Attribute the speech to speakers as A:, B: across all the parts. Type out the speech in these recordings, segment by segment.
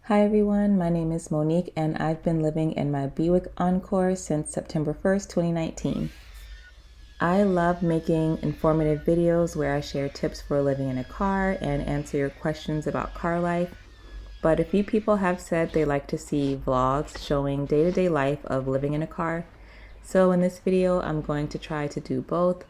A: Hi everyone, my name is Monique and I've been living in my Buick Encore since September 1st, 2019. I love making informative videos where I share tips for living in a car and answer your questions about car life. But a few people have said they like to see vlogs showing day-to-day life of living in a car. So in this video, I'm going to try to do both.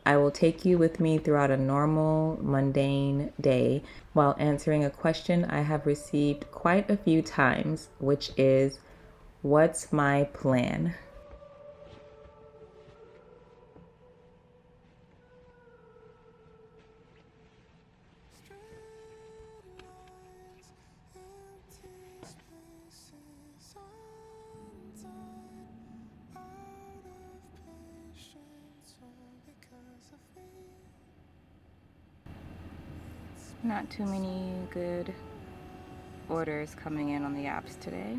A: I will take you with me throughout a normal, mundane day while answering a question I have received quite a few times, which is, what's my plan? Not too many good orders coming in on the apps today.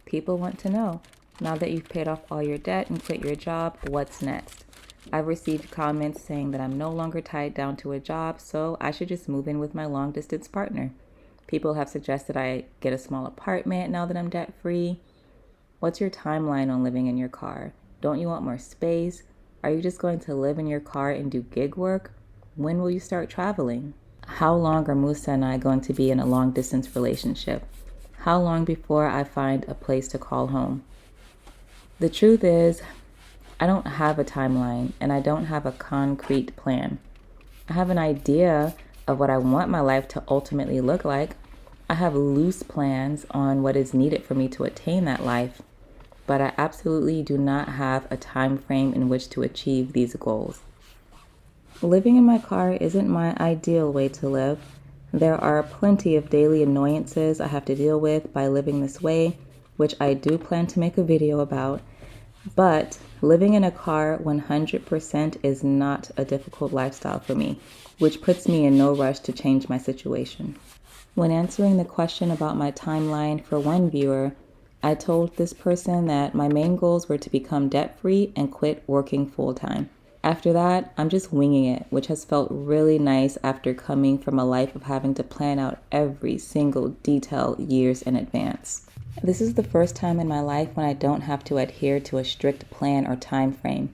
A: People want to know, now that you've paid off all your debt and quit your job, what's next? I've received comments saying that I'm no longer tied down to a job, so I should just move in with my long distance partner. People have suggested I get a small apartment now that I'm debt free. What's your timeline on living in your car? Don't you want more space? Are you just going to live in your car and do gig work? When will you start traveling? How long are Moosa and I going to be in a long distance relationship? How long before I find a place to call home? The truth is, I don't have a timeline and I don't have a concrete plan. I have an idea of what I want my life to ultimately look like. I have loose plans on what is needed for me to attain that life, but I absolutely do not have a time frame in which to achieve these goals. Living in my car isn't my ideal way to live. There are plenty of daily annoyances I have to deal with by living this way, which I do plan to make a video about. But living in a car 100% is not a difficult lifestyle for me, which puts me in no rush to change my situation. When answering the question about my timeline for one viewer, I told this person that my main goals were to become debt-free and quit working full-time. After that, I'm just winging it, which has felt really nice after coming from a life of having to plan out every single detail years in advance. This is the first time in my life when I don't have to adhere to a strict plan or time frame.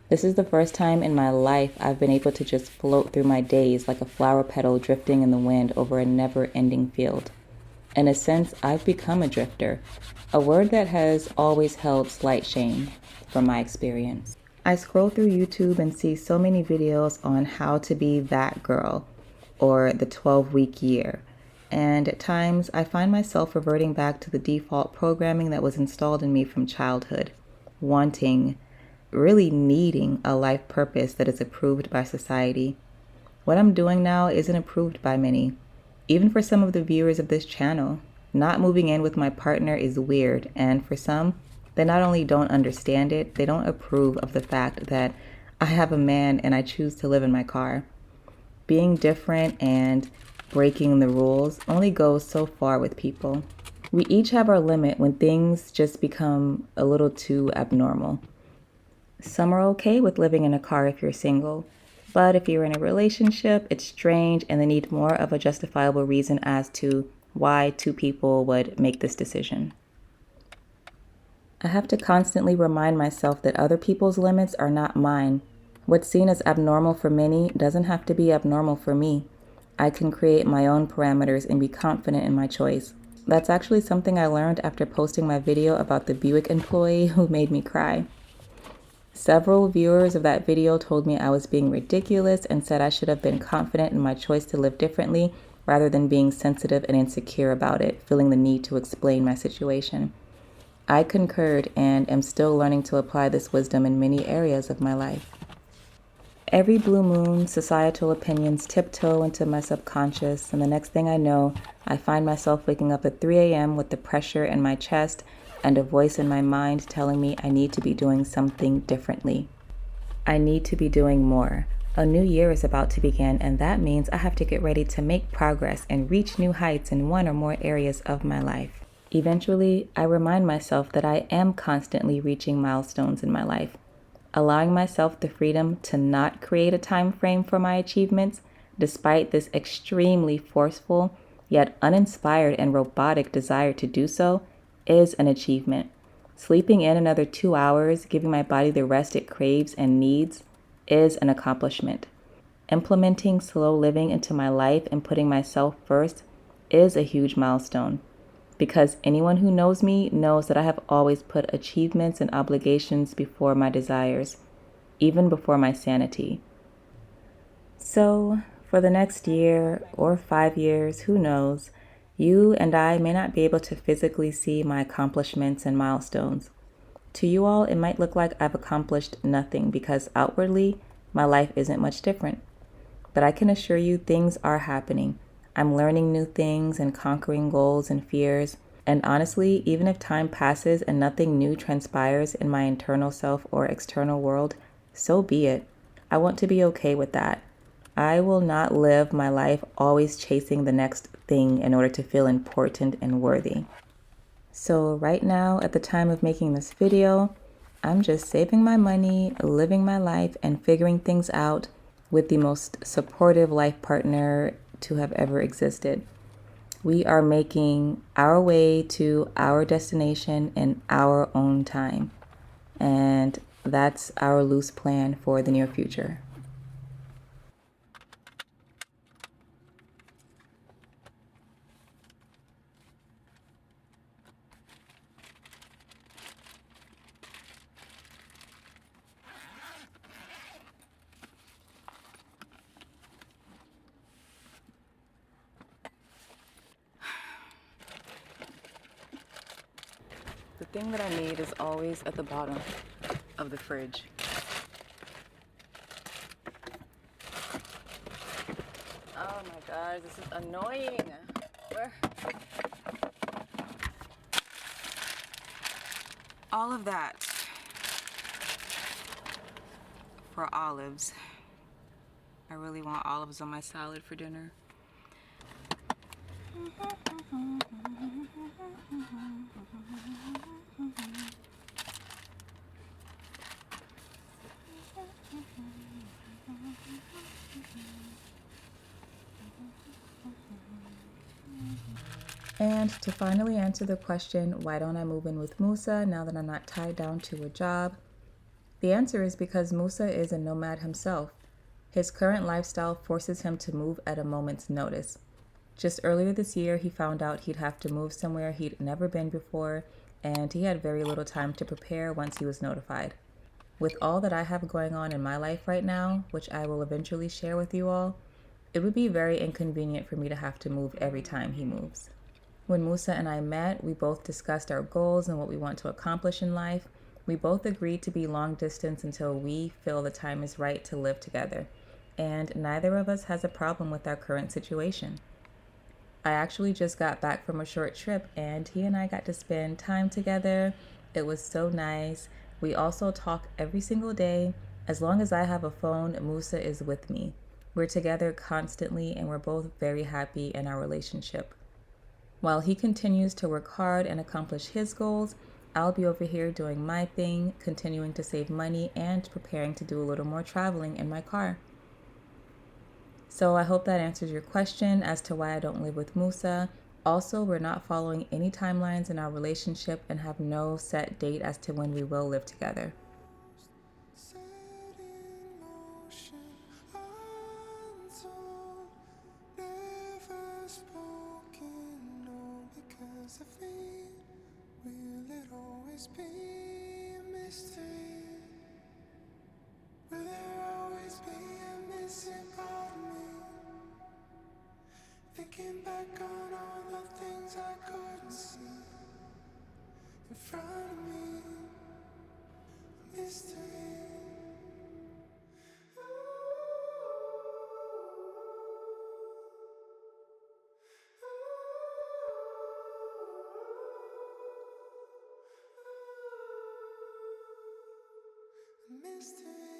A: This is the first time in my life I've been able to just float through my days like a flower petal drifting in the wind over a never-ending field. In a sense, I've become a drifter, a word that has always held slight shame from my experience. I scroll through YouTube and see so many videos on how to be that girl or the 12-week year. And at times, I find myself reverting back to the default programming that was installed in me from childhood, wanting, really needing a life purpose that is approved by society. What I'm doing now isn't approved by many. Even for some of the viewers of this channel, not moving in with my partner is weird, and for some, they not only don't understand it, they don't approve of the fact that I have a man and I choose to live in my car. Being different and breaking the rules only goes so far with people. We each have our limit when things just become a little too abnormal. Some are okay with living in a car if you're single, but if you're in a relationship, it's strange and they need more of a justifiable reason as to why two people would make this decision. I have to constantly remind myself that other people's limits are not mine. What's seen as abnormal for many doesn't have to be abnormal for me. I can create my own parameters and be confident in my choice. That's actually something I learned after posting my video about the Buick employee who made me cry. Several viewers of that video told me I was being ridiculous and said I should have been confident in my choice to live differently rather than being sensitive and insecure about it, feeling the need to explain my situation. I concurred and am still learning to apply this wisdom in many areas of my life. Every blue moon, societal opinions tiptoe into my subconscious, and the next thing I know, I find myself waking up at 3 a.m. with the pressure in my chest and a voice in my mind telling me I need to be doing something differently. I need to be doing more. A new year is about to begin, and that means I have to get ready to make progress and reach new heights in one or more areas of my life. Eventually, I remind myself that I am constantly reaching milestones in my life. Allowing myself the freedom to not create a time frame for my achievements, despite this extremely forceful, yet uninspired and robotic desire to do so, is an achievement. Sleeping in another 2 hours, giving my body the rest it craves and needs, is an accomplishment. Implementing slow living into my life and putting myself first is a huge milestone. Because anyone who knows me knows that I have always put achievements and obligations before my desires, even before my sanity. So, for the next year or 5 years, who knows, you and I may not be able to physically see my accomplishments and milestones. To you all, it might look like I've accomplished nothing because outwardly, my life isn't much different. But I can assure you things are happening. I'm learning new things and conquering goals and fears. And honestly, even if time passes and nothing new transpires in my internal self or external world, so be it. I want to be okay with that. I will not live my life always chasing the next thing in order to feel important and worthy. So right now, at the time of making this video, I'm just saving my money, living my life, and figuring things out with the most supportive life partner to have ever existed. We are making our way to our destination in our own time. And that's our loose plan for the near future. The thing that I need is always at the bottom of the fridge. Oh my gosh, this is annoying. Where? All of that for olives. I really want olives on my salad for dinner. And to finally answer the question, why don't I move in with Moosa now that I'm not tied down to a job? The answer is because Moosa is a nomad himself. His current lifestyle forces him to move at a moment's notice. Just earlier this year, he found out he'd have to move somewhere he'd never been before, and he had very little time to prepare once he was notified. With all that I have going on in my life right now, which I will eventually share with you all, it would be very inconvenient for me to have to move every time he moves. When Moosa and I met, we both discussed our goals and what we want to accomplish in life. We both agreed to be long distance until we feel the time is right to live together. And neither of us has a problem with our current situation. I actually just got back from a short trip and he and I got to spend time together. It was so nice. We also talk every single day. As long as I have a phone, Moosa is with me. We're together constantly and we're both very happy in our relationship. While he continues to work hard and accomplish his goals, I'll be over here doing my thing, continuing to save money and preparing to do a little more traveling in my car. So I hope that answers your question as to why I don't live with Moosa. Also, we're not following any timelines in our relationship and have no set date as to when we will live together.
B: Will it always be a mystery? Will there always be a missing part of me? Thinking back on all the things I couldn't see in front of me, a mystery. Mystery.